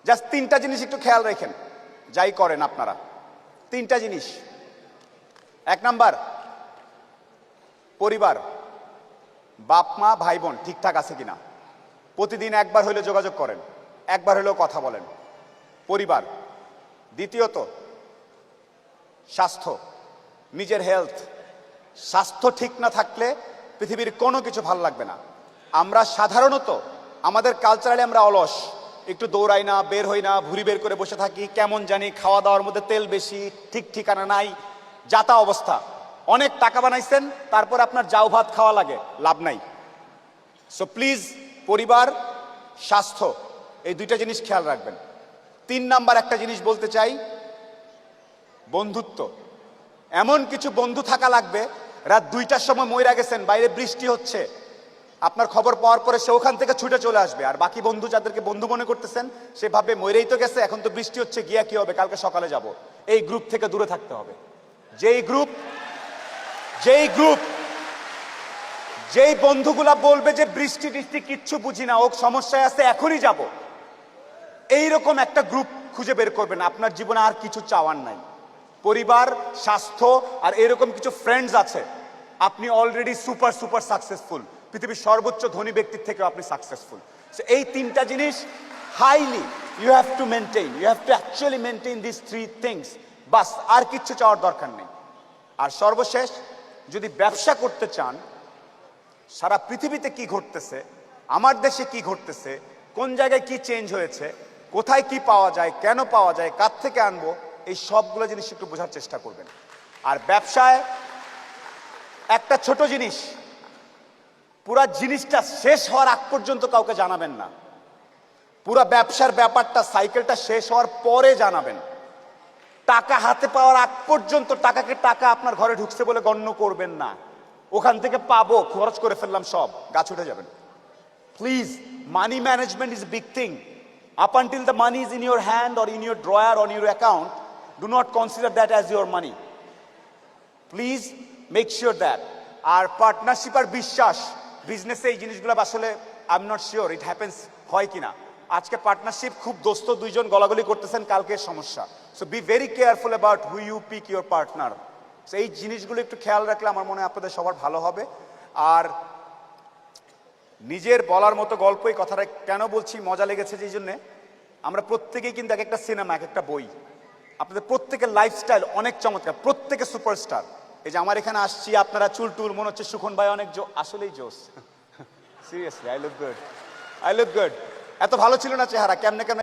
Just তিনটা জিনিস একটু খেয়াল রাখেন, যাই করেন আপনারা। তিনটা জিনিস। এক নাম্বার, পরিবার, বাপ মা ভাই বোন ঠিকঠাক আছে কিনা। প্রতিদিন একবার হইলে যোগাযোগ করেন, একবার হইলেও কথা বলেন। পরিবার। দ্বিতীয়ত, স্বাস্থ্য, নিজের হেলথ। স্বাস্থ্য ঠিক না থাকলে পৃথিবীর কোনো কিছু ভাল লাগবে না। আমরা সাধারণত আমাদের কালচারালি আমরা অলস, একটু দৌড়াই না, বের হই না, ভুঁড়ি বের করে বসে থাকি, কেমন জানি, খাওয়া দাওয়ার মধ্যে তেল বেশি, ঠিক ঠিকানা নাই, যাতা অবস্থা। অনেক টাকা বানাইছেন, তারপর আপনার জাউ ভাত খাওয়া লাগে, লাভ নাই। সো প্লিজ, পরিবার, স্বাস্থ্য, এই দুইটা জিনিস খেয়াল রাখবেন। 3 নাম্বার একটা জিনিস বলতে চাই, বন্ধুত্ব। এমন কিছু বন্ধু থাকা লাগবে, রাত 2টার সময় মইরা গেছেন, বাইরে বৃষ্টি হচ্ছে, আপনার খবর পাওয়ার পরে সে ওখান থেকে ছুটে চলে আসবে। আর বাকি বন্ধু যাদেরকে বন্ধু মনে করতেছেন, সে ভাববে মইরেই তো গেছে, এখন তো বৃষ্টি হচ্ছে, গিয়া কি হবে, কালকে সকালে যাব। এই গ্রুপ থেকে দূরে থাকতে হবে। যেই বন্ধুগুলা বলবে যে বৃষ্টি টিষ্টি কিচ্ছু বুঝি না, ও সমস্যায় আছে, এখনই যাব, এইরকম একটা গ্রুপ খুঁজে বের করবেন। আপনার জীবনে আর কিছু চাওয়ার নাই। পরিবার, স্বাস্থ্য আর এরকম কিছু ফ্রেন্ডস আছে, আপনি অলরেডি সুপার সুপার সাকসেসফুল। পৃথিবীর সর্বোচ্চ ধনী ব্যক্তির থেকেও আপনি সাকসেসফুল। এই তিনটা জিনিস highly you have to maintain, you have to actually maintain this 3 things. বাস, আর কিচ্ছু চাওয়ার দরকার নেই। আর সর্বশেষ, যদি ব্যবসা করতে চান, সারা পৃথিবীতে কি ঘটতেছে, আমার দেশে কি ঘটতেছে, কোন জায়গায় কি চেঞ্জ হয়েছে, কোথায় কি পাওয়া যায়, কেন পাওয়া যায়, কার থেকে আনবো, এই সবগুলো জিনিস একটু বোঝার চেষ্টা করবেন। আর ব্যবসায় একটা ছোট জিনিস, পুরা জিনিসটা শেষ হওয়ার আগ পর্যন্ত কাউকে জানাবেন না। পুরা ব্যবসার ব্যাপারটা, সাইকেলটা শেষ হওয়ার পরে জানাবেন। টাকা হাতে পাওয়ার আগ পর্যন্ত টাকাকে টাকা আপনার ঘরে ঢুকছে বলে গণ্য করবেন না। ওখান থেকে পাবো, খরচ করে ফেললাম, সব গাছ উঠে যাবেন। Please, money management is big thing. Up until the money is in your hand or in your drawer or in your account, do not consider that as your money. Please make sure that. আর partnership আর বিশ্বাস, বিজনেসে এই জিনিসগুলো আসলে I am not sure it happens হয় কিনা। আজকে পার্টনারশিপ খুব দোস্ত দুইজন গলাগলি করতেছেন, কালকে সমস্যা। So be very careful about who you pick your partner. So এই জিনিসগুলো একটু খেয়াল রাখলে আমার মনে হয় আপনাদের সবার ভালো হবে। আর নিজের বলার মতো গল্প, এই কথাটা কেন বলছি, মজা লেগেছে যেই জন্যে, আমরা প্রত্যেকেই কিন্তু এক একটা সিনেমা, এক একটা বই। আপনাদের প্রত্যেকের লাইফস্টাইল অনেক চমৎকার, প্রত্যেকে সুপারস্টার। এই যে আমার এখানে আসছি, আপনারা চুল টুল, মনে হচ্ছে সুখন ভাই অনেক আসলেই জোস। Seriously, I look good, I look good. এত ভালো ছিল না চেহারা, কেমনে কেমনে